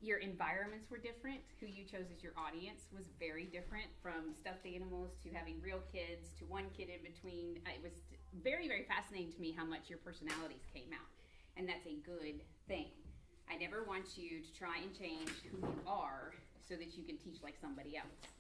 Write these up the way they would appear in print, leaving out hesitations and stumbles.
Your environments were different. Who you chose as your audience was very different, from stuffed animals to having real kids to one kid in between. It was very, very fascinating to me how much your personalities came out. And that's a good thing. I never want you to try and change who you are so that you can teach like somebody else.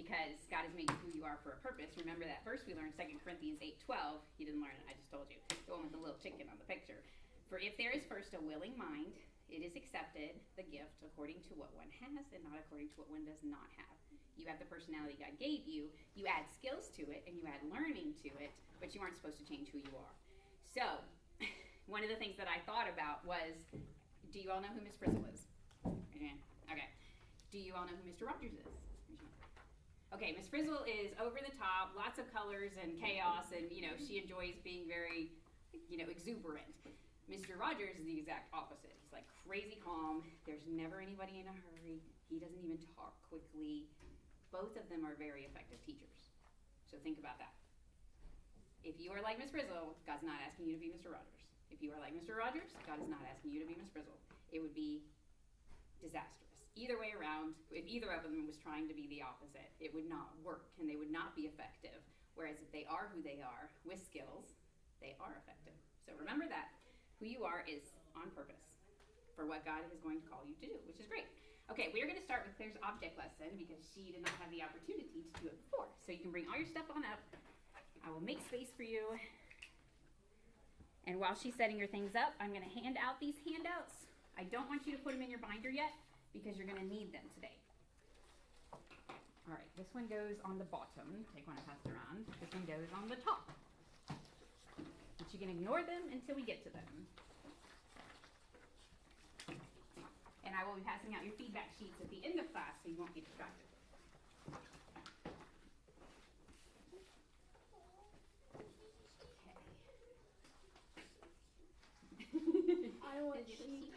Because God has made you who you are for a purpose. Remember that verse we learned, 2 Corinthians 8:12. You didn't learn it, I just told you. The one with the little chicken on the picture. For if there is first a willing mind, it is accepted, the gift, according to what one has and not according to what one does not have. You have the personality God gave you. You add skills to it and you add learning to it, but you aren't supposed to change who you are. So, one of the things that I thought about was, do you all know who Miss Frizzle is? Okay. Do you all know who Mr. Rogers is? Okay, Miss Frizzle is over the top, lots of colors and chaos, and she enjoys being very, exuberant. Mr. Rogers is the exact opposite. He's like crazy calm. There's never anybody in a hurry. He doesn't even talk quickly. Both of them are very effective teachers. So think about that. If you are like Miss Frizzle, God's not asking you to be Mr. Rogers. If you are like Mr. Rogers, God is not asking you to be Miss Frizzle. It would be disastrous. Either way around, if either of them was trying to be the opposite, it would not work and they would not be effective. Whereas if they are who they are with skills, they are effective. So remember that. Who you are is on purpose for what God is going to call you to do, which is great. Okay, we're going to start with Claire's object lesson because she did not have the opportunity to do it before. So you can bring all your stuff on up. I will make space for you. And while she's setting your things up, I'm going to hand out these handouts. I don't want you to put them in your binder yet because you're going to need them today. All right, this one goes on the bottom. Take one and pass it around. This one goes on the top. But you can ignore them until we get to them. And I will be passing out your feedback sheets at the end of class so you won't be distracted. I want sheets.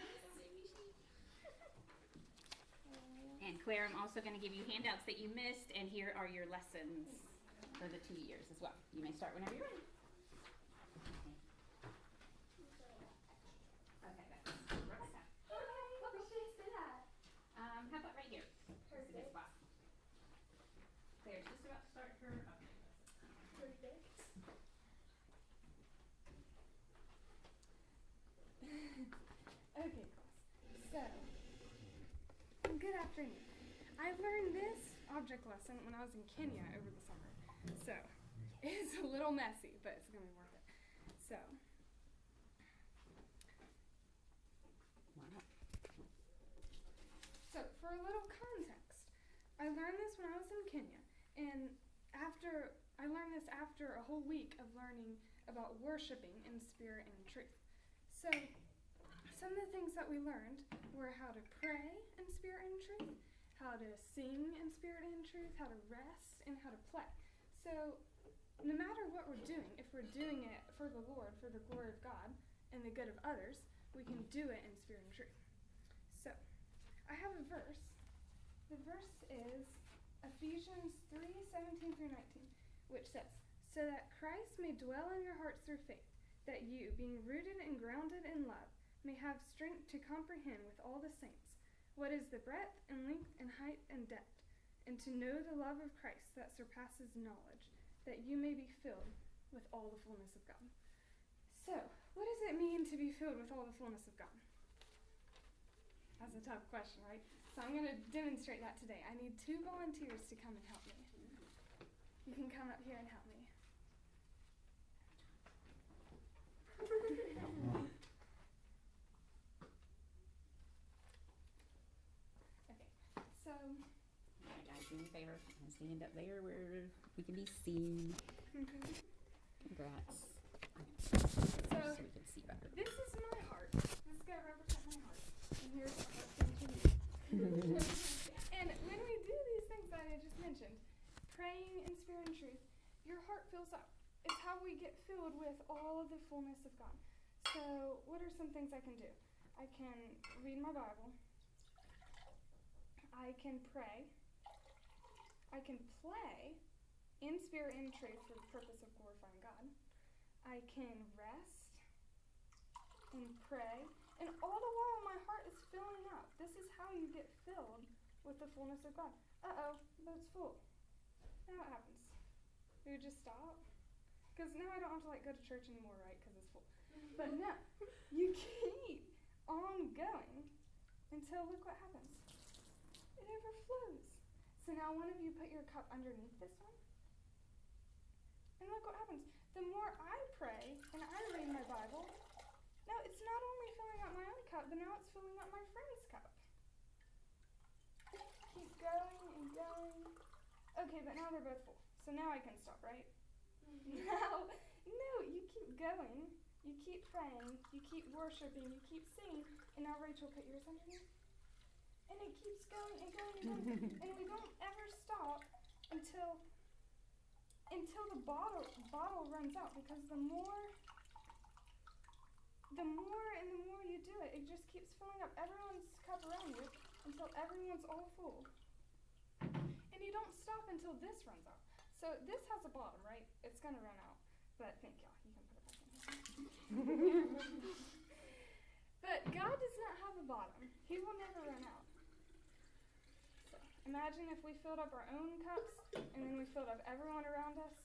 And Claire, I'm also going to give you handouts that you missed, and here are your lessons for the 2 years as well. You may start whenever you're ready. Okay, that's right. Where should I sit at? How about right here? Perfect. This spot. Claire's just about to start her object lesson. Perfect. Okay, class. So, good afternoon. I learned this object lesson when I was in Kenya over the summer. So, it's a little messy, but it's going to be worth it. So, for a little context, I learned this when I was in Kenya, and I learned this after a whole week of learning about worshiping in spirit and truth. So, some of the things that we learned were how to pray in spirit and truth, how to sing in spirit and truth, how to rest, and how to play. So, no matter what we're doing, if we're doing it for the Lord, for the glory of God, and the good of others, we can do it in spirit and truth. So, I have a verse. The verse is Ephesians 3:17 through 19, which says, "So that Christ may dwell in your hearts through faith, that you, being rooted and grounded in love, may have strength to comprehend with all the saints what is the breadth and length and height and depth, and to know the love of Christ that surpasses knowledge, that you may be filled with all the fullness of God." So, what does it mean to be filled with all the fullness of God? That's a tough question, right? So I'm going to demonstrate that today. I need 2 volunteers to come and help me. You can come up here and help me. Okay, so... All right, guys, do me a favor. I'm stand up there where we can be seen. Congrats. So, so we can see better. this is my heart. This is going to represent my heart. And here's my heart to you. And when we do these things that I just mentioned, praying in spirit and truth, your heart fills up. It's how we get filled with all of the fullness of God. So, what are some things I can do? I can read my Bible. I can pray. I can play in spirit and truth for the purpose of glorifying God. I can rest and pray And all the while my heart is filling up. This is how you get filled with the fullness of God. Uh-oh, but it's full. Now what happens? Do you just stop? Because now I don't have to go to church anymore, right? Because it's full. But no, you keep on going until look what happens. It overflows. So now one of you put your cup underneath this one. And look what happens. The more I pray and I read my Bible, now it's not only filling up my own cup, but now it's filling up my friend's cup. Keep going and going. Okay, but now they're both full. So now I can stop, right? No, you keep going. You keep praying. You keep worshiping. You keep singing. And now Rachel, put yours underneath. And it keeps going and going and going. And we don't ever stop until the bottle runs out, because the more you do it, it just keeps filling up everyone's cup around you until everyone's all full. And you don't stop until this runs out. So this has a bottom, right? It's gonna run out. But thank y'all. You can put it back in. But God does not have a bottom. He will never run out. So imagine if we filled up our own cups and then we filled up everyone around us.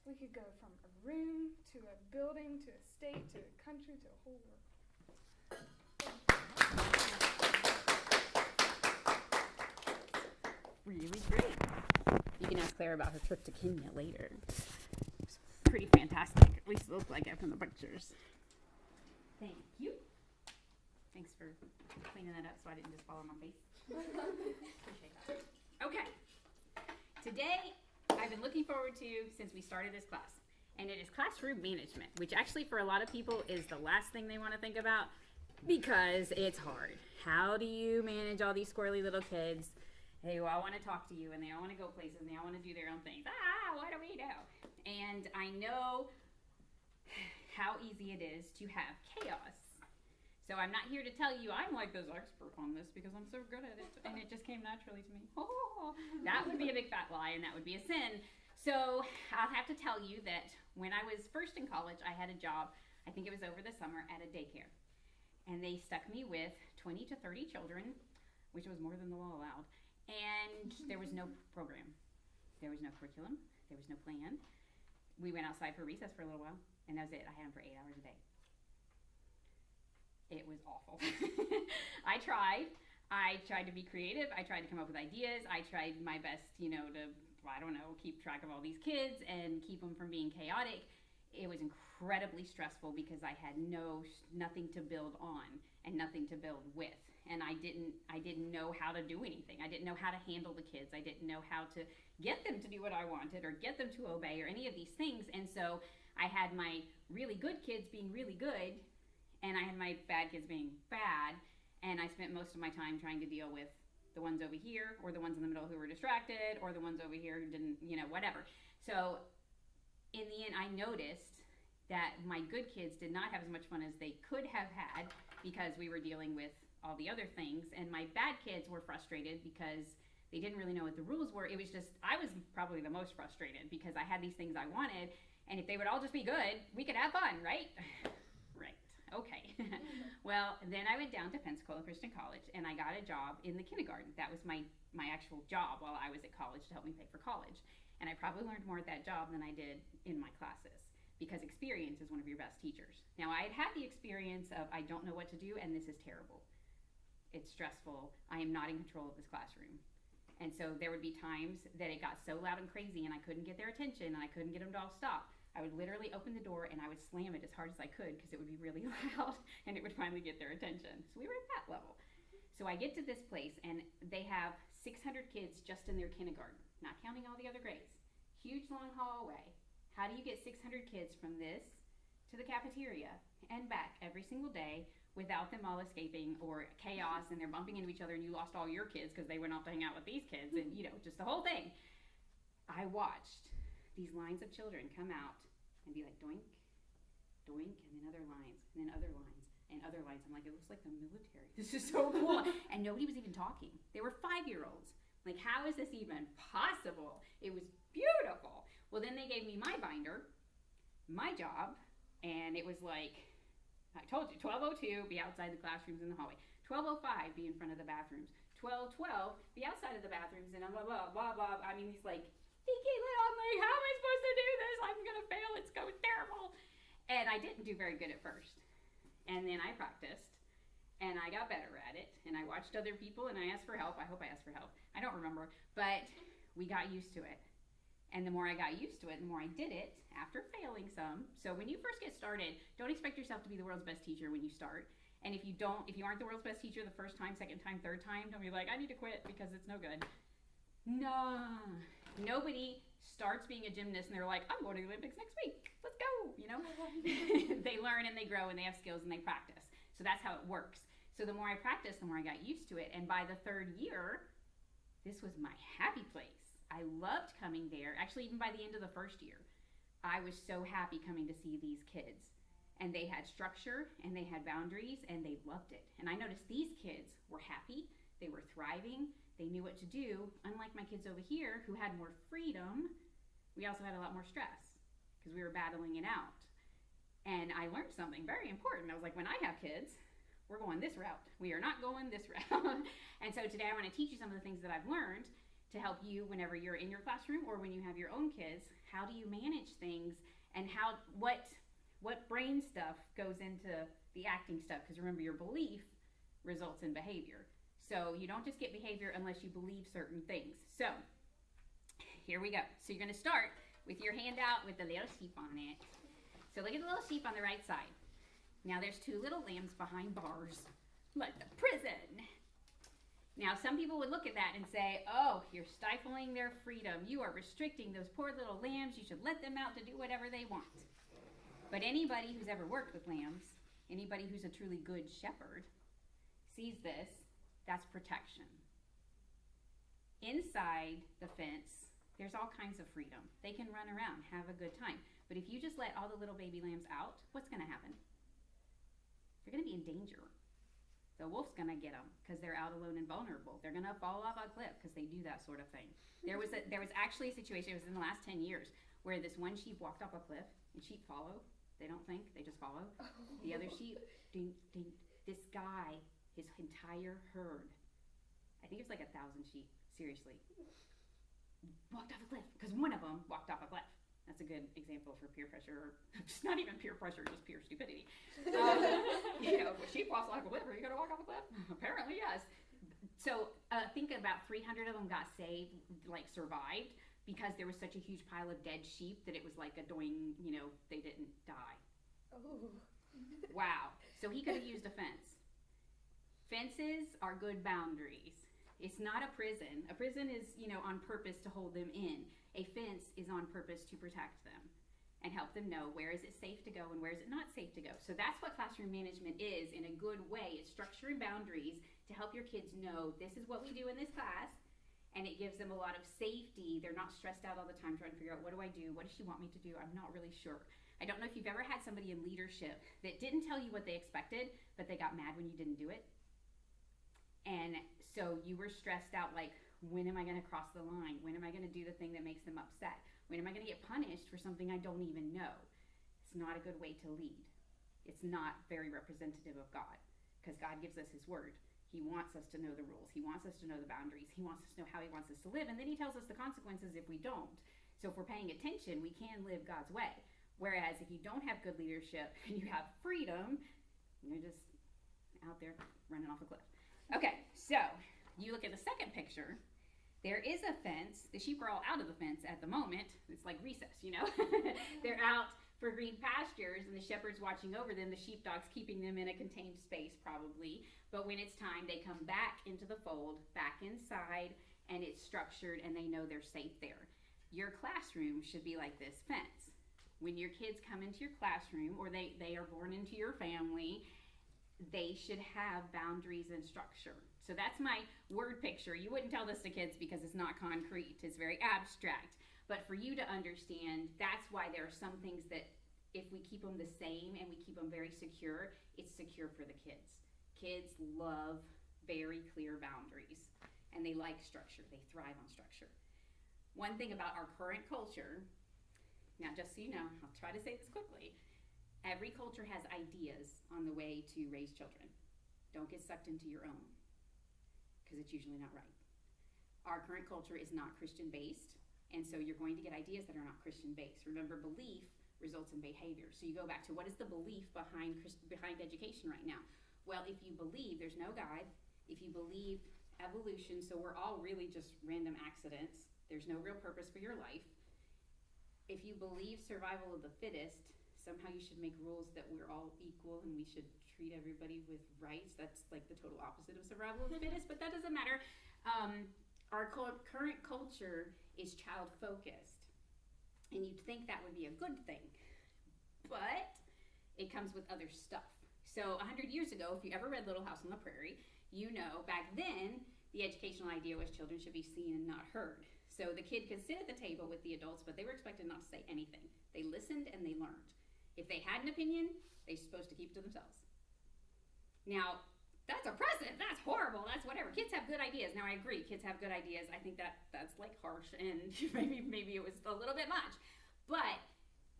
We could go from a room to a building to a state to a country to a whole world. Really great. You can ask Claire about her trip to Kenya later. It's pretty fantastic. At least it looked like it from the pictures. Thank you. Thanks for cleaning that up so I didn't just fall on my face. Appreciate that. Okay. Today, I've been looking forward to since we started this class. And it is classroom management, which actually for a lot of people is the last thing they want to think about because it's hard. How do you manage all these squirrely little kids? They all want to talk to you and they all want to go places and they all want to do their own things. What do we do? And I know how easy it is to have chaos. So I'm not here to tell you I'm like this expert on this because I'm so good at it and it just came naturally to me. That would be a big fat lie and that would be a sin. So I'll have to tell you that when I was first in college, I had a job, I think it was over the summer, at a daycare. And they stuck me with 20 to 30 children, which was more than the law allowed. And there was no program. There was no curriculum. There was no plan. We went outside for recess for a little while, and that was it. I had them for 8 hours a day. It was awful. I tried to be creative. I tried to come up with ideas. I tried my best, to, keep track of all these kids and keep them from being chaotic. It was incredibly stressful because I had nothing to build on and nothing to build with. And I didn't know how to do anything. I didn't know how to handle the kids. I didn't know how to get them to do what I wanted or get them to obey or any of these things. And so I had my really good kids being really good, and I had my bad kids being bad. And I spent most of my time trying to deal with the ones over here or the ones in the middle who were distracted or the ones over here who didn't, whatever. So in the end, I noticed that my good kids did not have as much fun as they could have had because we were dealing with all the other things, and my bad kids were frustrated because they didn't really know what the rules were. It was just, I was probably the most frustrated because I had these things I wanted, and if they would all just be good, we could have fun, right? Right, okay. Well, then I went down to Pensacola Christian College, and I got a job in the kindergarten. That was my actual job while I was at college to help me pay for college, and I probably learned more at that job than I did in my classes, because experience is one of your best teachers. Now, I had the experience of I don't know what to do, and this is terrible. It's stressful. I am not in control of this classroom. And so there would be times that it got so loud and crazy and I couldn't get their attention and I couldn't get them to all stop. I would literally open the door and I would slam it as hard as I could because it would be really loud and it would finally get their attention. So we were at that level. So I get to this place and they have 600 kids just in their kindergarten, not counting all the other grades. Huge long hallway. How do you get 600 kids from this to the cafeteria and back every single day without them all escaping or chaos and they're bumping into each other and you lost all your kids because they went off to hang out with these kids and just the whole thing. I watched these lines of children come out and be like doink, doink, and then other lines and then other lines and other lines. I'm like, it looks like the military. This is so cool. And nobody was even talking. They were 5-year-olds. Like, how is this even possible? It was beautiful. Well, then they gave me my binder, my job, and it was like, I told you, 12:02, be outside the classrooms in the hallway. 12:05, be in front of the bathrooms. 12:12, be outside of the bathrooms, and blah, blah, blah, blah. I mean, he's like, I'm like, how am I supposed to do this? I'm going to fail. It's going terrible. And I didn't do very good at first. And then I practiced, and I got better at it, and I watched other people, and I asked for help. I hope I asked for help. I don't remember, but we got used to it. And the more I got used to it, the more I did it after failing some. So when you first get started, don't expect yourself to be the world's best teacher when you start. And if you aren't the world's best teacher the first time, second time, third time, don't be like, I need to quit because it's no good. No. Nobody starts being a gymnast and they're like, I'm going to the Olympics next week. Let's go, you know? They learn and they grow and they have skills and they practice. So that's how it works. So the more I practiced, the more I got used to it. And by the third year, this was my happy place. I loved coming there. Actually, even by the end of the first year, I was so happy coming to see these kids. And they had structure and they had boundaries and they loved it. And I noticed these kids were happy. They were thriving. They knew what to do. Unlike my kids over here who had more freedom, we also had a lot more stress because we were battling it out. And I learned something very important. I was like, when I have kids, we're going this route. We are not going this route. And so today I want to teach you some of the things that I've learned to help you whenever you're in your classroom or when you have your own kids. How do you manage things and what brain stuff goes into the acting stuff? Because remember, your belief results in behavior. So you don't just get behavior unless you believe certain things. So here we go. So you're going to start with your handout with the little sheep on it. So look at the little sheep on the right side. Now there's two little lambs behind bars, like the prison. Now, some people would look at that and say, oh, you're stifling their freedom. You are restricting those poor little lambs. You should let them out to do whatever they want. But anybody who's ever worked with lambs, anybody who's a truly good shepherd, sees this. That's protection. Inside the fence, there's all kinds of freedom. They can run around, have a good time. But if you just let all the little baby lambs out, what's going to happen? They're going to be in danger. The wolf's going to get them because they're out alone and vulnerable. They're going to fall off a cliff because they do that sort of thing. There was actually a situation, it was in the last 10 years, where this one sheep walked off a cliff, and sheep follow. They don't think, they just follow. The other sheep, ding, ding. This guy, his entire herd, I think it was like 1,000 sheep, seriously, walked off a cliff because one of them walked off a cliff. That's a good example for peer pressure. It's not even peer pressure, just pure stupidity. If a sheep walks off a cliff, are you going to walk off a cliff? Apparently, yes. So think about 300 of them got saved, like survived, because there was such a huge pile of dead sheep that it was like a doing, they didn't die. Oh. Wow. So he could have used a fence. Fences are good boundaries. It's not a prison. A prison is, on purpose to hold them in. A fence is on purpose to protect them and help them know where is it safe to go and where is it not safe to go. So that's what classroom management is in a good way. It's structure and boundaries to help your kids know this is what we do in this class, and it gives them a lot of safety. They're not stressed out all the time trying to figure out, what do I do? What does she want me to do? I'm not really sure. I don't know if you've ever had somebody in leadership that didn't tell you what they expected, but they got mad when you didn't do it. And so you were stressed out, like, when am I going to cross the line? When am I going to do the thing that makes them upset? When am I going to get punished for something I don't even know? It's not a good way to lead. It's not very representative of God, because God gives us his word. He wants us to know the rules. He wants us to know the boundaries. He wants us to know how he wants us to live. And then he tells us the consequences if we don't. So if we're paying attention, we can live God's way. Whereas if you don't have good leadership and you have freedom, you're just out there running off a cliff. Okay, so you look at the second picture. There is a fence. The sheep are all out of the fence at the moment. It's like recess, They're out for green pastures, and the shepherd's watching over them. The sheepdog's keeping them in a contained space, probably. But when it's time, they come back into the fold, back inside, and it's structured, and they know they're safe there. Your classroom should be like this fence. When your kids come into your classroom, or they are born into your family, they should have boundaries and structure. So that's my word picture. You wouldn't tell this to kids because it's not concrete. It's very abstract. But for you to understand, that's why there are some things that if we keep them the same and we keep them very secure, it's secure for the kids. Kids love very clear boundaries, and they like structure. They thrive on structure. One thing about our current culture, now just so you know, I'll try to say this quickly, Every culture has ideas on the way to raise children. Don't get sucked into your own, because it's usually not right. Our current culture is not Christian based, and so you're going to get ideas that are not Christian based. Remember, belief results in behavior. So you go back to, what is the belief behind education right now? Well, if you believe there's no God, if you believe evolution, so we're all really just random accidents, there's no real purpose for your life. If you believe survival of the fittest, somehow you should make rules that we're all equal and we should treat everybody with rights. That's like the total opposite of survival of the fittest, but that doesn't matter. Our current culture is child focused, and you'd think that would be a good thing, but it comes with other stuff. So 100 years ago, if you ever read Little House on the Prairie, you know back then the educational idea was children should be seen and not heard. So the kid could sit at the table with the adults, but they were expected not to say anything. They listened and they learned. If they had an opinion, they're supposed to keep it to themselves. Now, that's oppressive. That's horrible. That's whatever. Kids have good ideas. Now, I agree. Kids have good ideas. I think that's like harsh, and maybe it was a little bit much. But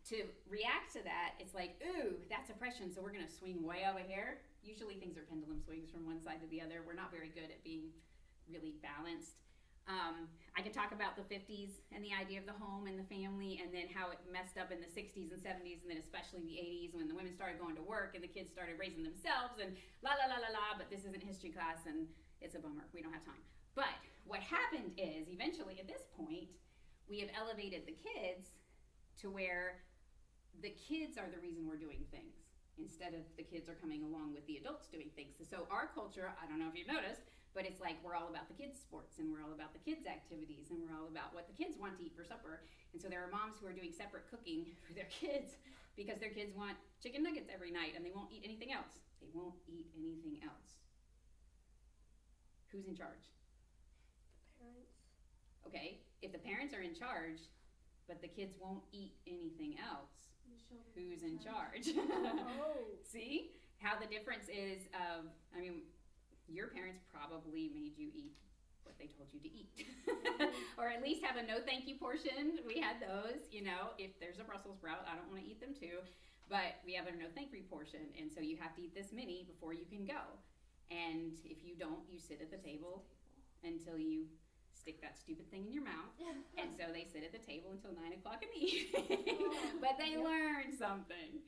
to react to that, it's like, ooh, that's oppression, so we're going to swing way over here. Usually things are pendulum swings from one side to the other. We're not very good at being really balanced. I could talk about the 50s and the idea of the home and the family, and then how it messed up in the 60s and 70s, and then especially the 80s when the women started going to work and the kids started raising themselves, and la la la la la, but this isn't history class and it's a bummer. We don't have time. But what happened is, eventually at this point, we have elevated the kids to where the kids are the reason we're doing things, instead of the kids are coming along with the adults doing things. So our culture, I don't know if you've noticed, but it's like we're all about the kids' sports, and we're all about the kids' activities, and we're all about what the kids want to eat for supper. And so there are moms who are doing separate cooking for their kids because their kids want chicken nuggets every night and they won't eat anything else. They won't eat anything else. Who's in charge? The parents. Okay, if the parents are in charge, but the kids won't eat anything else, who's in charge? Oh. See how the difference is of, I mean, your parents probably made you eat what they told you to eat. Or at least have a no thank you portion. We had those, you know, if there's a Brussels sprout, I don't want to eat them too, but we have a no thank you portion, and so you have to eat this many before you can go. And if you don't, you sit at the table until you stick that stupid thing in your mouth. And so they sit at the table until 9 o'clock in the evening. But they learn something.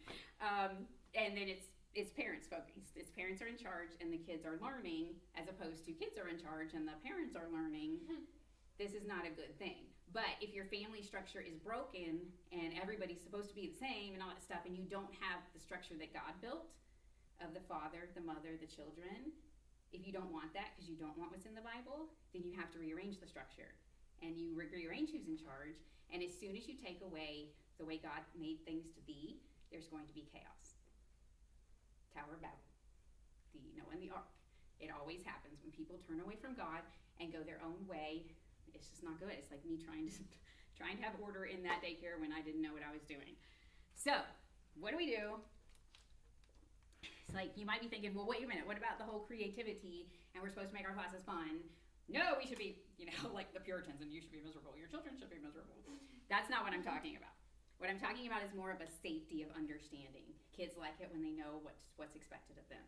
And then it's parents focused. It's parents are in charge and the kids are learning, as opposed to kids are in charge and the parents are learning. This is not a good thing. But if your family structure is broken and everybody's supposed to be the same and all that stuff, and you don't have the structure that God built of the father, the mother, the children, if you don't want that because you don't want what's in the Bible, then you have to rearrange the structure. And you rearrange who's in charge, and as soon as you take away the way God made things to be, there's going to be chaos. Tower of Babel, the Noah and the Ark. It always happens when people turn away from God and go their own way. It's just not good. It's like me trying to have order in that daycare when I didn't know what I was doing. So, what do? It's like, you might be thinking, well, wait a minute, what about the whole creativity, and we're supposed to make our classes fun? No, we should be, like the Puritans, and you should be miserable. Your children should be miserable. That's not what I'm talking about. What I'm talking about is more of a safety of understanding. Kids like it when they know what's expected of them.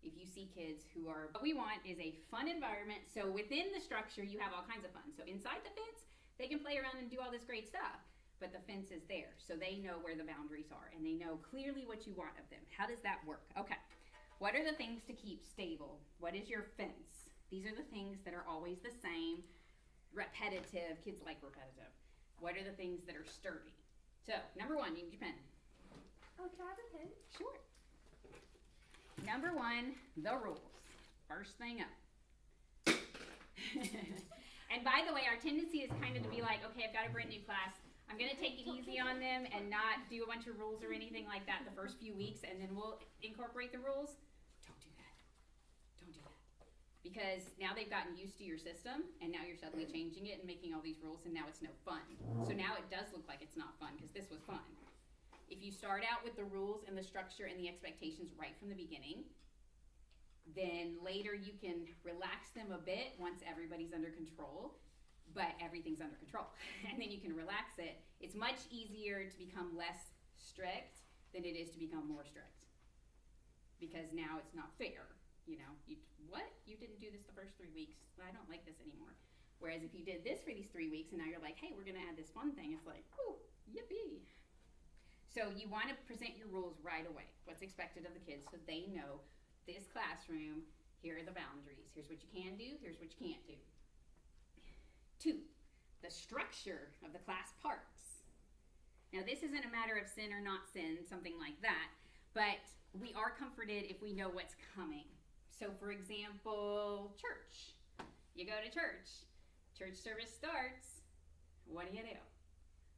If you see kids who are, what we want is a fun environment. So within the structure, you have all kinds of fun. So inside the fence, they can play around and do all this great stuff, but the fence is there. So they know where the boundaries are, and they know clearly what you want of them. How does that work? Okay. What are the things to keep stable? What is your fence? These are the things that are always the same, repetitive. Kids like repetitive. What are the things that are sturdy? So, number 1, you need your pen. Oh, can I have a pen? Sure. Number 1, the rules. First thing up. And by the way, our tendency is kind of to be like, okay, I've got a brand new class. I'm going to take it easy on them and not do a bunch of rules or anything like that the first few weeks, and then we'll incorporate the rules. Don't do that. Don't do that. Because now they've gotten used to your system, and now you're suddenly changing it and making all these rules, and now it's no fun. So now it does look like it's not fun, because this was fun. If you start out with the rules and the structure and the expectations right from the beginning, then later you can relax them a bit once everybody's under control, but everything's under control. And then you can relax it. It's much easier to become less strict than it is to become more strict. Because now it's not fair. You know, what? You didn't do this the first 3 weeks. I don't like this anymore. Whereas if you did this for these 3 weeks and now you're like, hey, we're going to add this fun thing, it's like, ooh, yippee. So you want to present your rules right away. What's expected of the kids so they know this classroom, here are the boundaries. Here's what you can do, here's what you can't do. 2, the structure of the class parts. Now this isn't a matter of sin or not sin, something like that, but we are comforted if we know what's coming. So for example, church. You go to church. Church service starts. What do?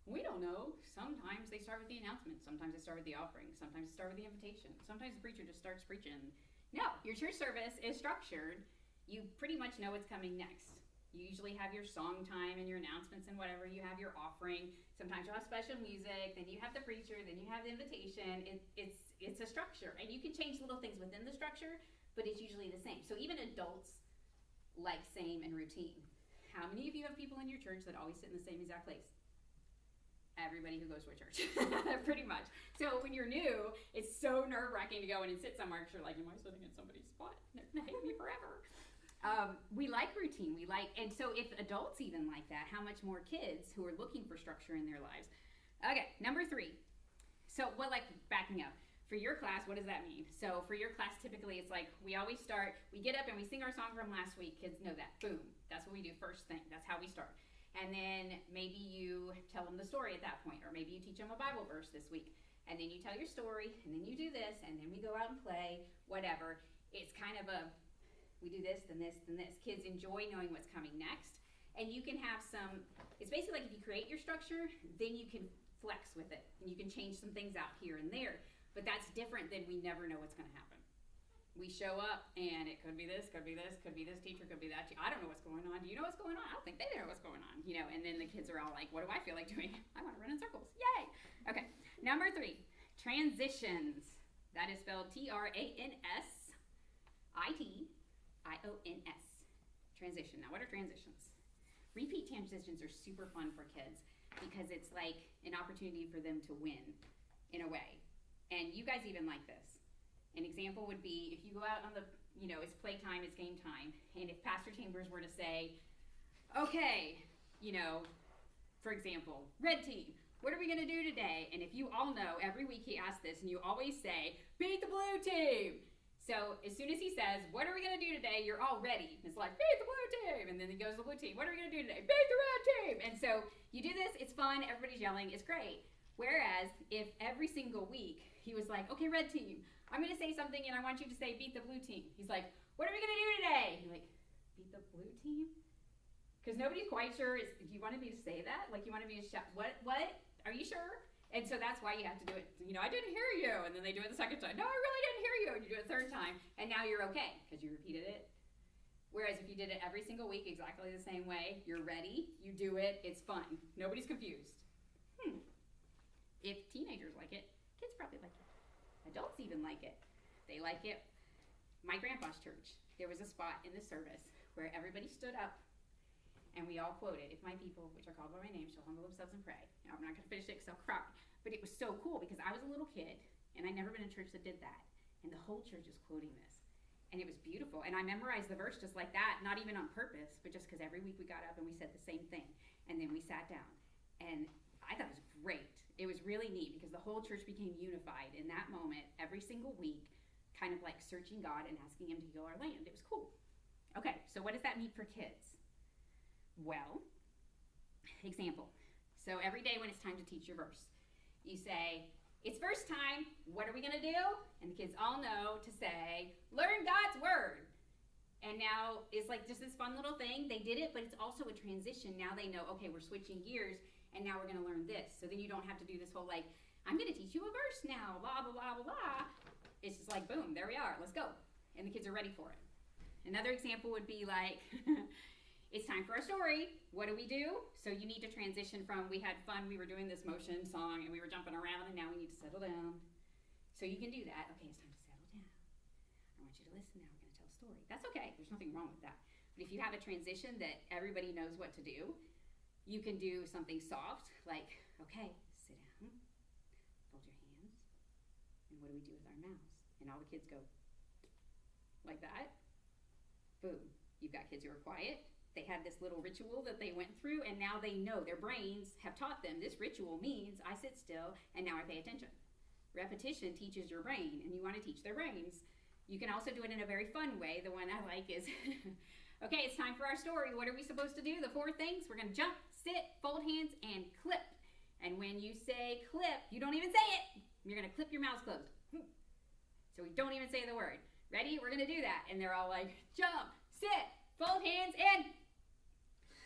We don't know. Sometimes they start with the announcement. Sometimes they start with the offering. Sometimes they start with the invitation. Sometimes the preacher just starts preaching. No, your church service is structured. You pretty much know what's coming next. You usually have your song time and your announcements and whatever. You have your offering. Sometimes you'll have special music. Then you have the preacher. Then you have the invitation. It's a structure. And you can change little things within the structure, but it's usually the same. So even adults like same and routine. How many of you have people in your church that always sit in the same exact place? Everybody who goes to a church, pretty much. So when you're new, it's so nerve-wracking to go in and sit somewhere because you're like, am I sitting in somebody's spot? They're gonna hate me forever. We like routine. And so if adults even like that, how much more kids who are looking for structure in their lives? Okay, number 3. So, backing up. For your class, what does that mean? So for your class, typically it's like we always start, we get up and we sing our song from last week. Kids know that. Boom. That's what we do first thing. That's how we start. And then maybe you tell them the story at that point, or maybe you teach them a Bible verse this week. And then you tell your story, and then you do this, and then we go out and play, whatever. It's kind of we do this, then this, then this. Kids enjoy knowing what's coming next. And you can have it's basically like if you create your structure, then you can flex with it. And you can change some things out here and there. But that's different than we never know what's going to happen. We show up, and it could be this, could be this, could be this teacher, could be that teacher. I don't know what's going on. Do you know what's going on? I don't think they know what's going on. You know, and then the kids are all like, what do I feel like doing? I want to run in circles. Yay! Okay, number 3, transitions. That is spelled TRANSITIONS. Transition. Now, what are transitions? Repeat transitions are super fun for kids because it's like an opportunity for them to win in a way. And you guys even like this. An example would be if you go out on it's playtime, it's game time, and if Pastor Chambers were to say, okay, for example, red team, what are we going to do today? And if you all know, every week he asks this, and you always say, beat the blue team. So as soon as he says, what are we going to do today, you're all ready. It's like, beat the blue team. And then he goes to the blue team, what are we going to do today? Beat the red team. And so you do this, it's fun, everybody's yelling, it's great. Whereas if every single week he was like, okay, red team, I'm going to say something and I want you to say beat the blue team. He's like, what are we going to do today? You're like, beat the blue team? Because nobody's quite sure. Do you want me to say that? Like you want me to shout, what? Are you sure? And so that's why you have to do it. I didn't hear you. And then they do it the second time. No, I really didn't hear you. And you do it the third time. And now you're okay because you repeated it. Whereas if you did it every single week exactly the same way, you're ready, you do it, it's fun. Nobody's confused. If teenagers like it, kids probably like it. Adults even like it. They like it. My grandpa's church, there was a spot in the service where everybody stood up and we all quoted, if my people, which are called by my name, shall humble themselves and pray. Now, I'm not going to finish it because I'll cry. But it was so cool because I was a little kid and I'd never been in a church that did that. And the whole church is quoting this. And it was beautiful. And I memorized the verse just like that, not even on purpose, but just because every week we got up and we said the same thing. And then we sat down. And I thought it was great. It was really neat because the whole church became unified in that moment every single week, kind of like searching God and asking him to heal our land. It was cool. Okay, so what does that mean for kids? Well, example. So every day when it's time to teach your verse, you say, it's verse time. What are we going to do? And the kids all know to say, learn God's word. And now it's like just this fun little thing. They did it, but it's also a transition. Now they know, okay, we're switching gears. And now we're going to learn this. So then you don't have to do this whole like, I'm going to teach you a verse now, blah, blah, blah, blah, blah. It's just like, boom, there we are. Let's go. And the kids are ready for it. Another example would be like, it's time for a story. What do? So you need to transition from we had fun, we were doing this motion song, and we were jumping around, and now we need to settle down. So you can do that. Okay, it's time to settle down. I want you to listen now. We're going to tell a story. That's okay. There's nothing wrong with that. But if you have a transition that everybody knows what to do, you can do something soft, like, okay, sit down, fold your hands, what do we do with our mouths? And all the kids go like that. Boom. You've got kids who are quiet. They had this little ritual that they went through, and now they know, their brains have taught them this ritual means I sit still and now I pay attention. Repetition teaches your brain, and you want to teach their brains. You can also do it in a very fun way. The one I like is, okay, it's time for our story. What are we supposed to do? The 4 things. We're going to jump, sit, fold hands, and clip. And when you say clip, you don't even say it. You're going to clip your mouths closed. So we don't even say the word. Ready? We're going to do that. And they're all like, jump, sit, fold hands, and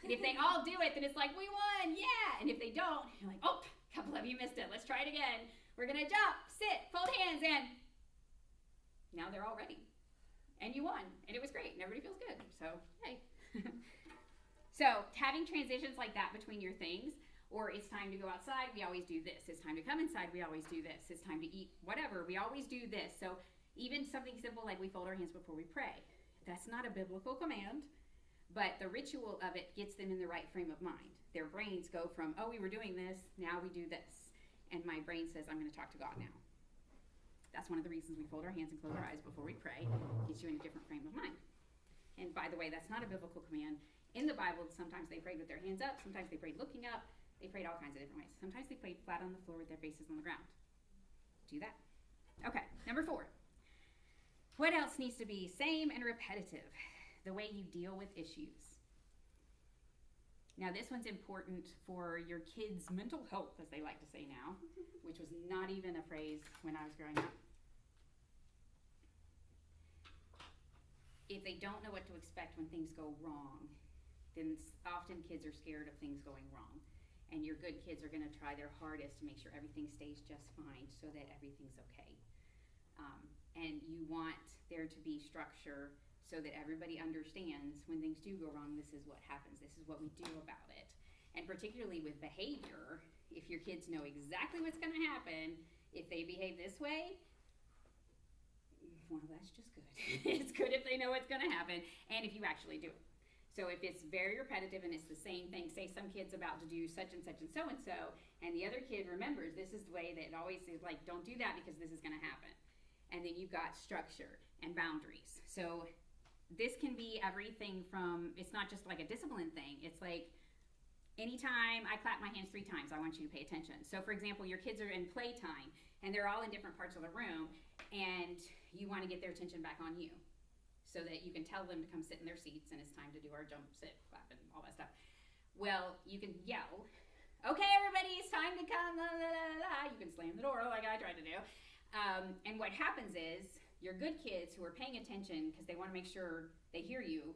if they all do it, then it's like, we won, yeah. And if they don't, you're like, oh, a couple of you missed it. Let's try it again. We're going to jump, sit, fold hands, and now they're all ready. And you won. And it was great. And everybody feels good. So, hey. So, having transitions like that between your things, or it's time to go outside, we always do this. It's time to come inside, we always do this. It's time to eat whatever, we always do this. So, even something simple like we fold our hands before we pray. That's not a biblical command, but the ritual of it gets them in the right frame of mind. Their brains go from, oh, we were doing this, now we do this. And my brain says, I'm going to talk to God now. That's one of the reasons we fold our hands and close our eyes before we pray. It gets you in a different frame of mind. And by the way, that's not a biblical command. In the Bible, sometimes they prayed with their hands up, sometimes they prayed looking up, they prayed all kinds of different ways. Sometimes they prayed flat on the floor with their faces on the ground. Do that. Okay, number 4. What else needs to be same and repetitive? The way you deal with issues. Now, this one's important for your kids' mental health, as they like to say now, which was not even a phrase when I was growing up. If they don't know what to expect when things go wrong, then often kids are scared of things going wrong. And your good kids are going to try their hardest to make sure everything stays just fine so that everything's okay. And you want there to be structure so that everybody understands when things do go wrong, this is what happens. This is what we do about it. And particularly with behavior, if your kids know exactly what's going to happen, if they behave this way, well, that's just good. It's good if they know what's going to happen and if you actually do it. So if it's very repetitive and it's the same thing, say some kid's about to do such and such and so, and the other kid remembers this is the way that it always is, like, don't do that because this is going to happen. And then you've got structure and boundaries. So this can be everything from, it's not just like a discipline thing. It's like, anytime I clap my hands 3 times, I want you to pay attention. So for example, your kids are in playtime and they're all in different parts of the room and you want to get their attention back on you so that you can tell them to come sit in their seats and it's time to do our jump, sit, clap, and all that stuff. Well, you can yell, okay, everybody, it's time to come, la, la, la, la. You can slam the door like I tried to do. And what happens is, your good kids who are paying attention because they want to make sure they hear you,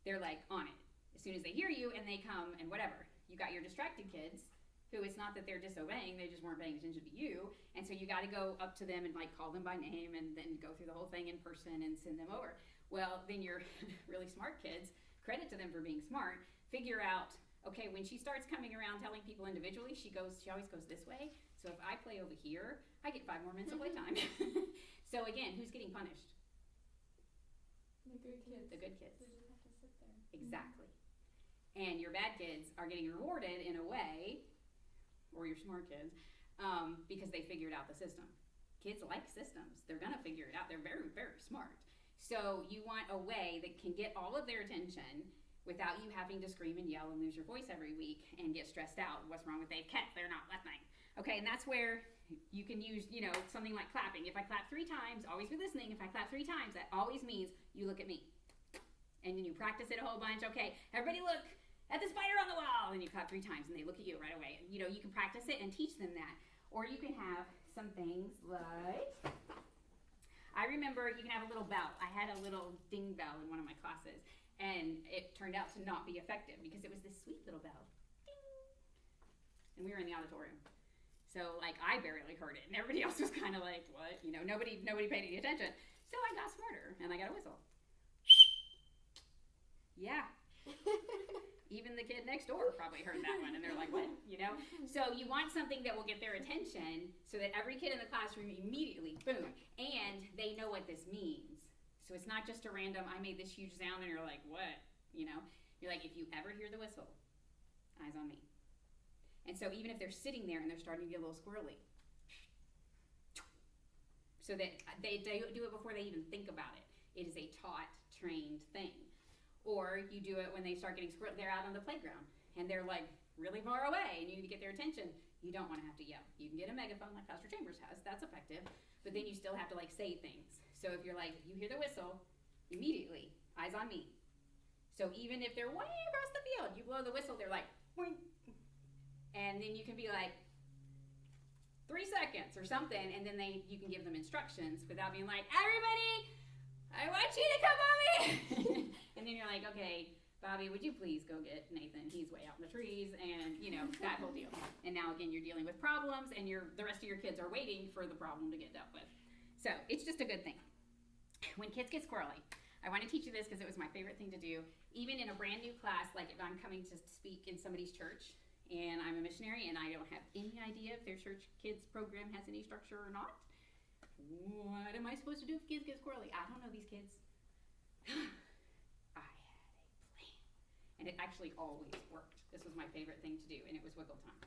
they're like on it. As soon as they hear you and they come and whatever. You got your distracted kids who it's not that they're disobeying, they just weren't paying attention to you. And so you got to go up to them and like call them by name and then go through the whole thing in person and send them over. Well, then your really smart kids, credit to them for being smart, figure out, okay, when she starts coming around telling people individually, she always goes this way. So if I play over here, I get 5 more minutes of playtime. So again, who's getting punished? The good kids. The good kids. They just have to sit there. Exactly. And your bad kids are getting rewarded in a way, or your smart kids, because they figured out the system. Kids like systems. They're going to figure it out. They're very, very smart. So you want a way that can get all of their attention without you having to scream and yell and lose your voice every week and get stressed out. What's wrong with Dave Kett? They're not listening. Okay, and that's where you can use, something like clapping. If I clap 3 times, always be listening. If I clap 3 times, that always means you look at me. And then you practice it a whole bunch. Okay, everybody look at the spider on the wall. And you clap 3 times and they look at you right away. You can practice it and teach them that. Or you can have some things like, I remember you can have a little bell. I had a little ding bell in one of my classes. And it turned out to not be effective because it was this sweet little bell. Ding! And we were in the auditorium. So, I barely heard it. And everybody else was kind of like, what? Nobody paid any attention. So I got smarter and I got a whistle. Yeah. Even the kid next door probably heard that one and they're like, what? So you want something that will get their attention so that every kid in the classroom immediately, boom, and they know what this means. So it's not just a random, I made this huge sound and you're like, what? You're like, if you ever hear the whistle, eyes on me. And so even if they're sitting there and they're starting to get a little squirrely, so that they do it before they even think about it. It is a taught, trained thing. Or you do it when they start getting they're out on the playground and they're like really far away and you need to get their attention. You don't want to have to yell. You can get a megaphone like Pastor Chambers has. That's effective. But then you still have to like say things. So if you're like, you hear the whistle, immediately, eyes on me. So even if they're way across the field, you blow the whistle, they're like, boing. And then you can be like, 3 seconds or something, and then you can give them instructions without being like, everybody, I want you to come over. And then you're like, okay, Bobby, would you please go get Nathan? He's way out in the trees, and that whole deal. And now again, you're dealing with problems, and the rest of your kids are waiting for the problem to get dealt with. So it's just a good thing. When kids get squirrely, I want to teach you this because it was my favorite thing to do. Even in a brand new class, like if I'm coming to speak in somebody's church, and I'm a missionary, and I don't have any idea if their church kids program has any structure or not. What am I supposed to do if kids get squirrely? I don't know these kids. I had a plan. And it actually always worked. This was my favorite thing to do, and it was wiggle time.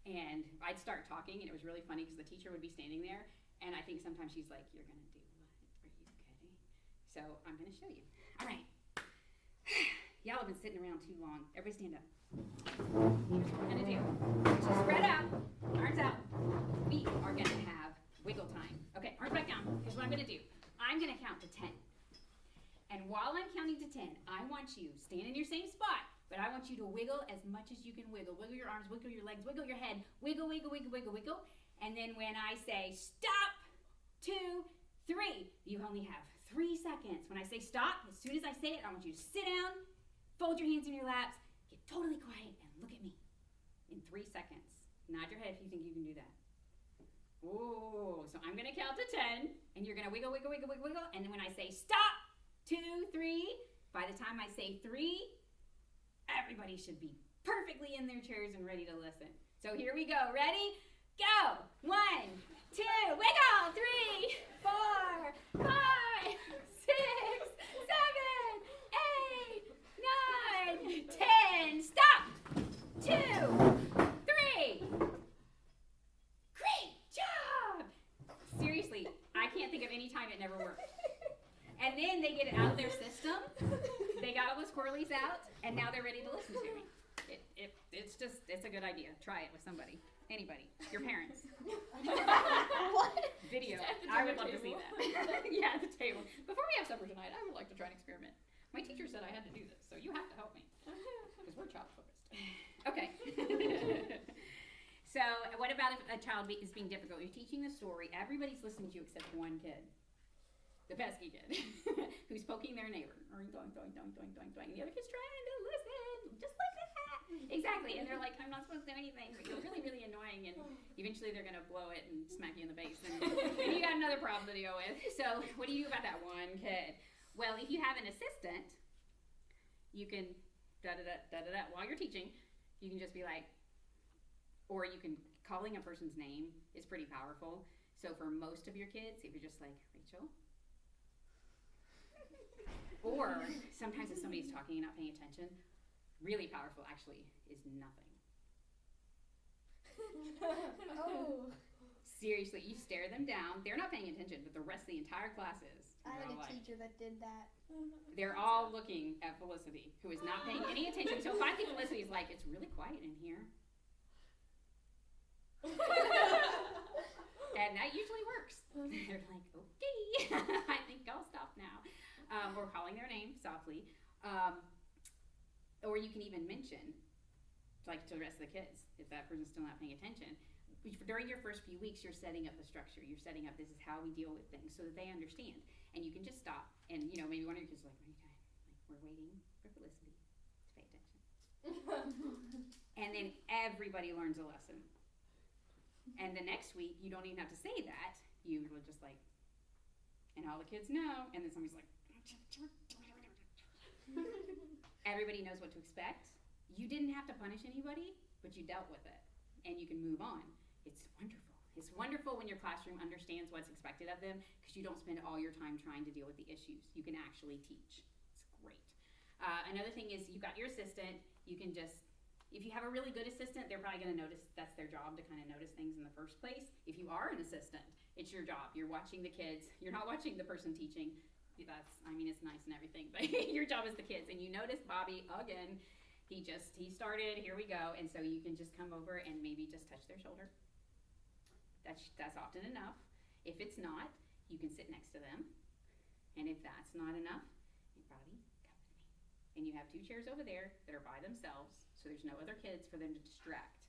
And I'd start talking, and it was really funny because the teacher would be standing there, and I think sometimes she's like, you're going to do what? Are you kidding? So I'm going to show you. All right. Y'all have been sitting around too long. Everybody stand up. Here's what we're going to do. So spread out, arms out. We are going to have wiggle time. Okay, arms back down. Here's what I'm going to do. I'm going to count to 10. And while I'm counting to 10, I want you, stand in your same spot, but I want you to wiggle as much as you can wiggle. Wiggle your arms, wiggle your legs, wiggle your head. Wiggle, wiggle, wiggle, wiggle, wiggle. And then when I say stop, 2, 3, you only have 3 seconds. When I say stop, as soon as I say it, I want you to sit down, fold your hands in your laps, get totally quiet, and look at me in 3 seconds. Nod your head if you think you can do that. Oh, so I'm going to count to 10, and you're going to wiggle, wiggle, wiggle, wiggle, wiggle. And then when I say stop, 2, 3, by the time I say 3, everybody should be perfectly in their chairs and ready to listen. So here we go. Ready? Go. 1, 2, wiggle. 3, 4, 5, 6, 7, 8, 9, 10. Stop. 2, 3. Great job. Seriously, I can't think of any time it never worked. And then they get it out of their system. They got all the squirrelies out, and now they're ready to listen to me. It's a good idea. Try it with somebody. Anybody. Your parents. What? Video. I would love to see that. Yeah, at the table. Before we have supper tonight, I would like to try an experiment. My teacher said I had to do this, so you have to help me. Because we're child focused. Okay. So what about if a child is being difficult? You're teaching the story. Everybody's listening to you except one kid. The pesky kid. Who's poking their neighbor. Or going, doing, doing, doing, doing, doing. The other kid's trying to listen. Just like that. Exactly. And they're like, I'm not supposed to do anything. But you're really, really annoying. And eventually they're going to blow it and smack you in the face. And you got another problem to deal with. So what do you do about that one kid? Well, if you have an assistant, you can da-da-da, while you're teaching, you can just be like, or you can, calling a person's name is pretty powerful. So for most of your kids, if you're just like, Rachel. Or sometimes if somebody's talking and not paying attention, really powerful actually is nothing. Oh. Seriously, you stare them down. They're not paying attention, but the rest of the entire class is. I They're had all a like- teacher that did that. They're all looking at Felicity, who is not paying any attention. So finally Felicity's like, it's really quiet in here. And that usually works. They're like, okay, I think I'll stop now. Or calling their name softly. Or you can even mention, like to the rest of the kids, if that person's still not paying attention. During your first few weeks, you're setting up the structure. You're setting up, this is how we deal with things so that they understand. And you can just stop. And, maybe one of your kids is like, what are you doing? Like, we're waiting for Felicity to pay attention. And then everybody learns a lesson. And the next week, you don't even have to say that. You are just like, and all the kids know. And then somebody's like, everybody knows what to expect. You didn't have to punish anybody, but you dealt with it. And you can move on. It's wonderful. It's wonderful when your classroom understands what's expected of them because you don't spend all your time trying to deal with the issues. You can actually teach. It's great. Another thing is you got your assistant. You can just If you have a really good assistant, they're probably going to notice. That's their job, to kind of notice things in the first place. If you are an assistant, it's your job. You're watching the kids. You're not watching the person teaching. It's nice and everything, but your job is the kids. And you notice Bobby again. He started. Here we go. And so you can just come over and maybe just touch their shoulder. That's often enough. If it's not, you can sit next to them. And if that's not enough, Bobby, come with me. And you have 2 chairs over there that are by themselves, so there's no other kids for them to distract.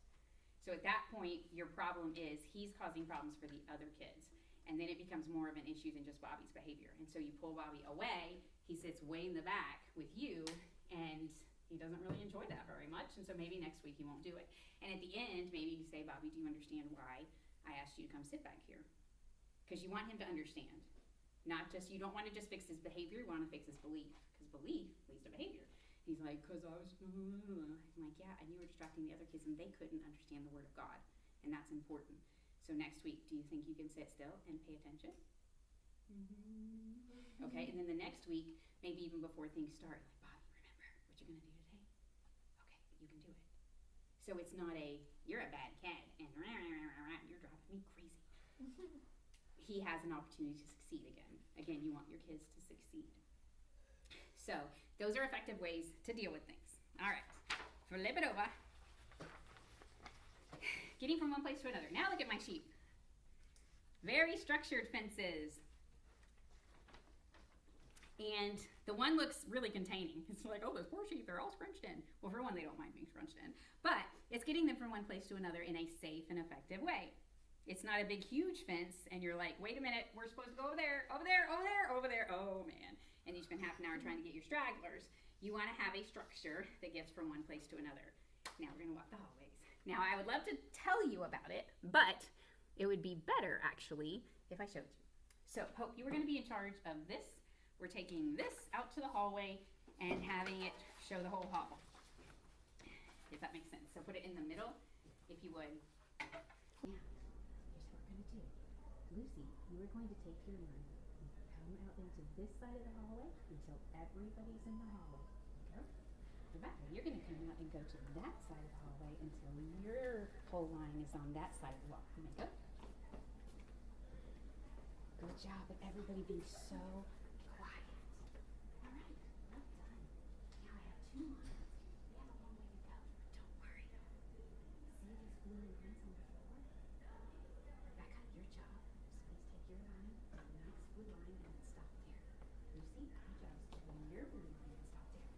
So at that point, your problem is he's causing problems for the other kids. And then it becomes more of an issue than just Bobby's behavior. And so you pull Bobby away, he sits way in the back with you, and he doesn't really enjoy that very much. And so maybe next week he won't do it. And at the end, maybe you say, Bobby, do you understand why I asked you to come sit back here? Because you want him to understand. You don't want to just fix his behavior, you want to fix his belief. Because belief leads to behavior. He's like, because I was, I'm like, yeah, and you were distracting the other kids and they couldn't understand the word of God. And that's important. So next week, do you think you can sit still and pay attention? Mm-hmm. Okay, and then the next week, maybe even before things start, like, Bobby, remember what you're going to do today? Okay, you can do it. So it's not you're a bad cat and you're driving me crazy. He has an opportunity to succeed again. Again, you want your kids to succeed. So those are effective ways to deal with things. All right, flip it over. Getting from one place to another. Now look at my sheep. Very structured fences. And the one looks really containing. It's like, oh, those poor sheep, they're all scrunched in. Well, for one, they don't mind being scrunched in. But it's getting them from one place to another in a safe and effective way. It's not a big, huge fence, and you're like, wait a minute, we're supposed to go over there, over there, over there, over there. Oh, man. And you spend half an hour trying to get your stragglers. You want to have a structure that gets from one place to another. Now we're going to walk the hallways. Now, I would love to tell you about it, but it would be better, actually, if I showed you. So, Hope, you were going to be in charge of this. We're taking this out to the hallway and having it show the whole hall, if that makes sense. So put it in the middle, if you would. Now, here's what we're going to do. Lucy, you are going to take your line and come out into this side of the hallway until everybody's in the hallway. Go. Rebecca, you're going to come out and go to that side of the hallway until your whole line is on that side of the wall. You may go. Good job with everybody being so quiet. All right, well done. Now I have 2 lines. We have a long way to go. Don't worry. See these blue lines on the floor? Rebecca, your job is please take your line to the next blue line and then stop there. Lucy, your job is to go in your blue line and stop there.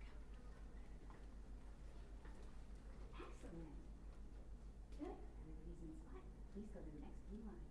Go. Excellent. Good. Everybody's in spot. Please go to the next blue line.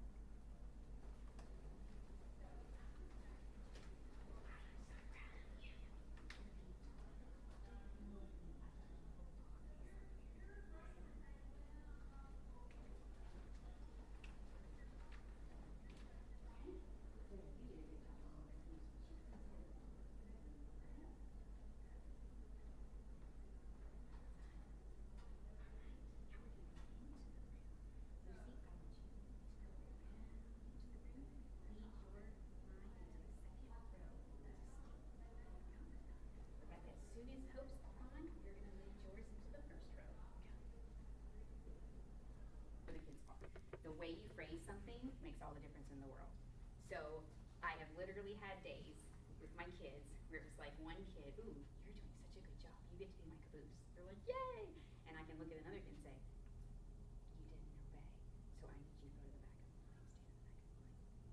The way you phrase something makes all the difference in the world. So I have literally had days with my kids where it was like one kid, ooh, you're doing such a good job. You get to be my caboose. They're like, yay! And I can look at another kid and say, you didn't obey. So I need you to go to the back of the line, stand in the back of the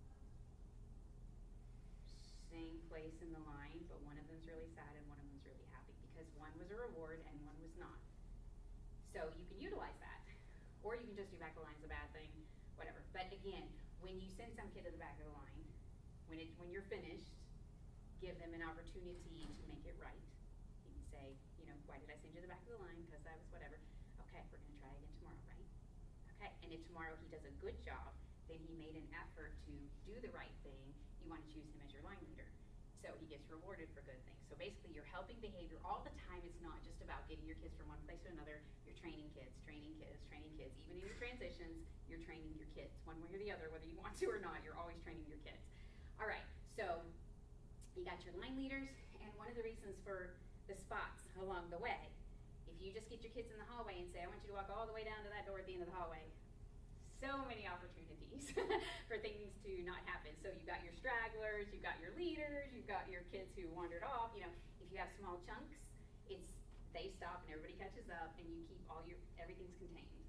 line. Same place in the line, but one of them's really sad and one of them's really happy because one was a reward and one was not. So you can utilize that. Or you can just do back of the line is a bad thing, whatever. But again, when you send some kid to the back of the line, when you're finished, give them an opportunity to make it right. You can say, why did I send you to the back of the line? Because I was whatever. Okay, we're going to try again tomorrow, right? Okay, and if tomorrow he does a good job, then he made an effort to do the right thing. You want to choose him as your line leader. So he gets rewarded for good things. So basically you're helping behavior all the time. It's not just about getting your kids from one place to another. You're training kids, training kids, training kids. Even in your transitions, you're training your kids. One way or the other, whether you want to or not, you're always training your kids. All right, so you got your line leaders, and one of the reasons for the spots along the way, if If you just get your kids in the hallway and say, I want you to walk all the way down to that door at the end of the hallway, so many opportunities for things to not happen. So you've got your stragglers, you've got your leaders, you've got your kids who wandered off. You know, if you have small chunks, they stop and everybody catches up, and you keep everything's contained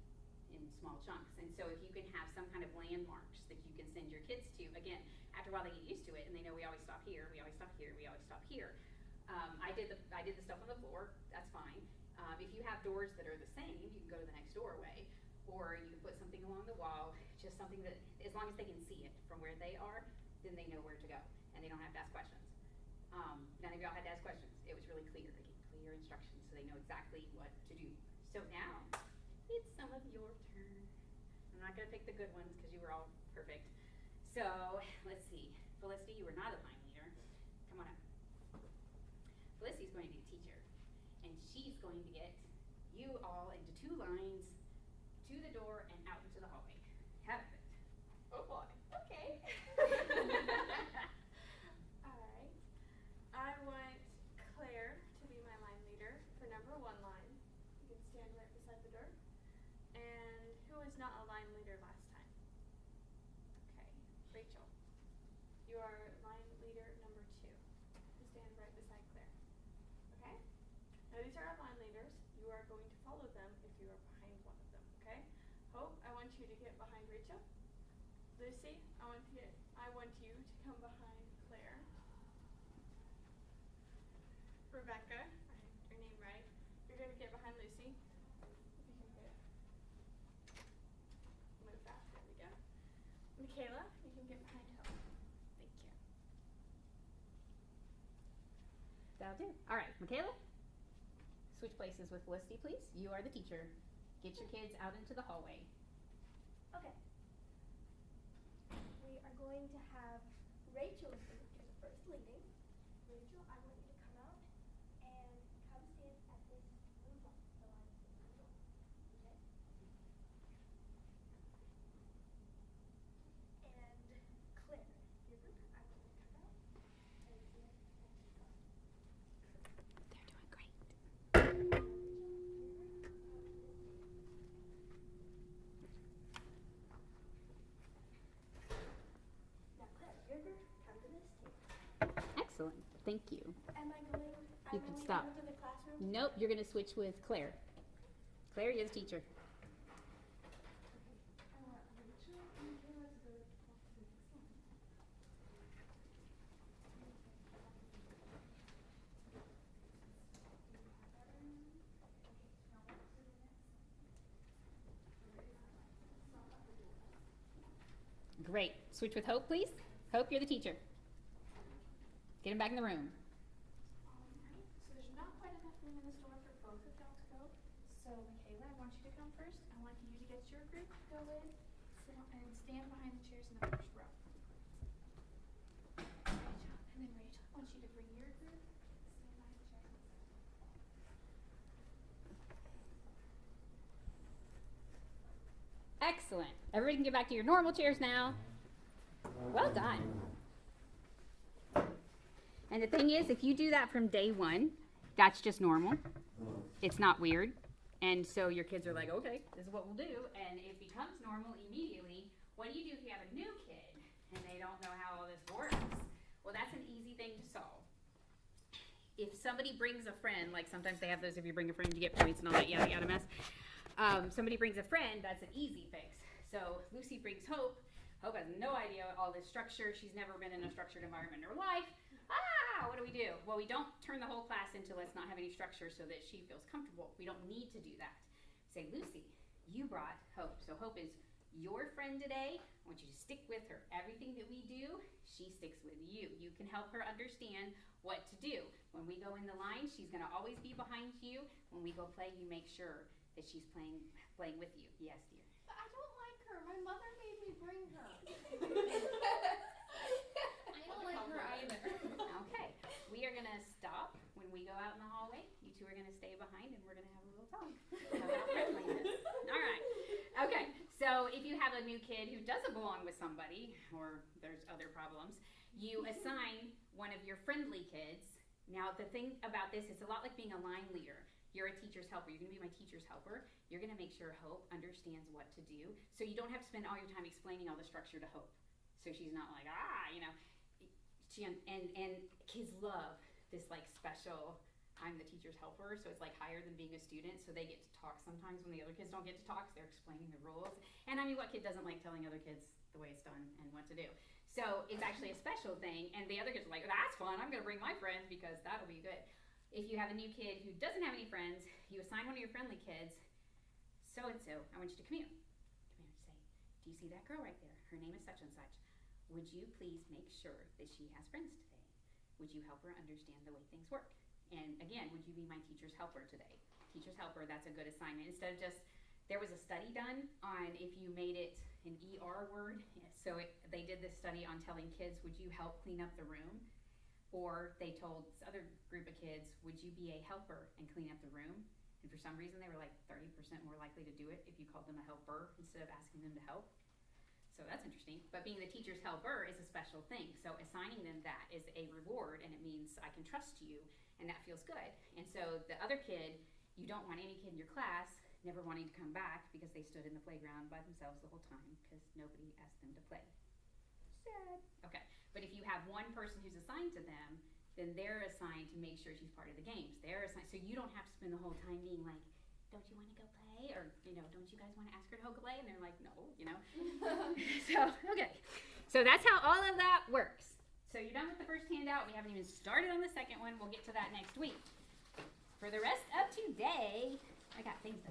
in small chunks. And so if you can have some kind of landmarks that you can send your kids to, again, after a while they get used to it and they know we always stop here, we always stop here, we always stop here. I did the stuff on the floor. That's fine. If you have doors that are the same, you can go to the next doorway, or you can put something along the wall, just something that, as long as they can see it from where they are, then they know where to go, and they don't have to ask questions. None of y'all had to ask questions. It was really clear. They get clear instructions, so they know exactly what to do. So now, it's some of your turn. I'm not going to pick the good ones because you were all perfect. So, let's see. Felicity, you were not a line leader. Come on up. Felicity's going to be a teacher, and she's going to get you all into 2 lines to the door and out into the hallway. Have it. Oh boy. Okay. Alright. I want Claire to be my line leader for number 1 line. You can stand right beside the door. And who was not a line leader last time? Okay. Rachel. You are line leader number 2. To stand right beside Claire. Okay? Now these are our line leaders. You are going to follow them if you are behind one of them. Okay? Hope, I want you to get behind Rachel. Lucy, I want you to come behind Claire. Rebecca, I have your name right. You're going to get behind Lucy. If you can get move fast, there we go. Michaela, you can get behind Hope. Thank you. That'll do. All right, Michaela, switch places with Felicity, please. You are the teacher. Get your kids out into the hallway. Okay. We are going to have Rachel do the first leading. Rachel, I want you to come out and come stand at this blue line, the line of the blue door. Okay? And Claire, your group, I want you to come out and stand at this line. They're doing great. Now, Claire, your group, come to this table. Excellent. Thank you. Am I going? You I'm can going stop. to the classroom. Nope, you're going to switch with Claire. Claire, you're the teacher. I want Rachel and Kayla to go off to the next line. Great. Switch with Hope, please. Hope, you're the teacher. Get him back in the room. Alright, so there's not quite enough room in the store for both of y'all to go. So Michaela, I want you to come first. I want you to get your group to go in, sit on, and stand behind the chairs in the first row. Rachel, and then Rachel, I want you to bring your group, stand behind the chairs. Excellent. Everybody can get back to your normal chairs now. Well done. And the thing is, if you do that from day 1, that's just normal. It's not weird. And so your kids are like, okay, this is what we'll do. And it becomes normal immediately. What do you do if you have a new kid and they don't know how all this works? Well, that's an easy thing to solve. If somebody brings a friend, like sometimes they have those, if you bring a friend, you get points and all that yada yada mess. Somebody brings a friend, that's an easy fix. So Lucy brings Hope. Hope has no idea all this structure. She's never been in a structured environment in her life. What do we do? Well, we don't turn the whole class into let's not have any structure so that she feels comfortable. We don't need to do that. Say, Lucy, you brought Hope. So Hope is your friend today. I want you to stick with her. Everything that we do, she sticks with you. You can help her understand what to do. When we go in the line, she's going to always be behind you. When we go play, you make sure that she's playing with you. Yes, dear. But I don't like her. My mother made me bring her. I don't like her either. Okay, we are gonna stop when we go out in the hallway. You two are gonna stay behind and we're gonna have a little talk about friendliness. All right, okay, so if you have a new kid who doesn't belong with somebody, or there's other problems, you assign one of your friendly kids. Now the thing about this is a lot like being a line leader. you're a teacher's helper. You're going to be my teacher's helper. You're going to make sure Hope understands what to do. So you don't have to spend all your time explaining all the structure to Hope. So she's not like, and kids love this like special, I'm the teacher's helper, so it's like higher than being a student, so they get to talk sometimes when the other kids don't get to talk, so they're explaining the rules. And I mean, what kid doesn't like telling other kids the way it's done and what to do? So it's actually a special thing, and the other kids are like, that's fun, I'm gonna bring my friends because that'll be good. If you have a new kid who doesn't have any friends, you assign one of your friendly kids, so-and-so, I want you to come here. Come here and say, do you see that girl right there? Her name is such and such. Would you please make sure that she has friends today? Would you help her understand the way things work? And again, would you be my teacher's helper today? Teacher's helper, that's a good assignment. Instead of just, there was a study done on if you made it an ER word. So they did this study on telling kids, would you help clean up the room? Or they told this other group of kids, would you be a helper and clean up the room? And for some reason, they were like 30% more likely to do it if you called them a helper instead of asking them to help. So that's interesting. But being the teacher's helper is a special thing. So assigning them that is a reward, and it means I can trust you, and that feels good. And so the other kid, you don't want any kid in your class never wanting to come back because they stood in the playground by themselves the whole time because nobody asked them to play. Sad. Okay. But if you have one person who's assigned to them, then they're assigned to make sure she's part of the games. They're assigned, so you don't have to spend the whole time being like, don't you want to go play? Or, don't you guys want to ask her to go play? And they're like, no, So, okay. So that's how all of that works. So you're done with the first handout. We haven't even started on the second one. We'll get to that next week. For the rest of today, I got things to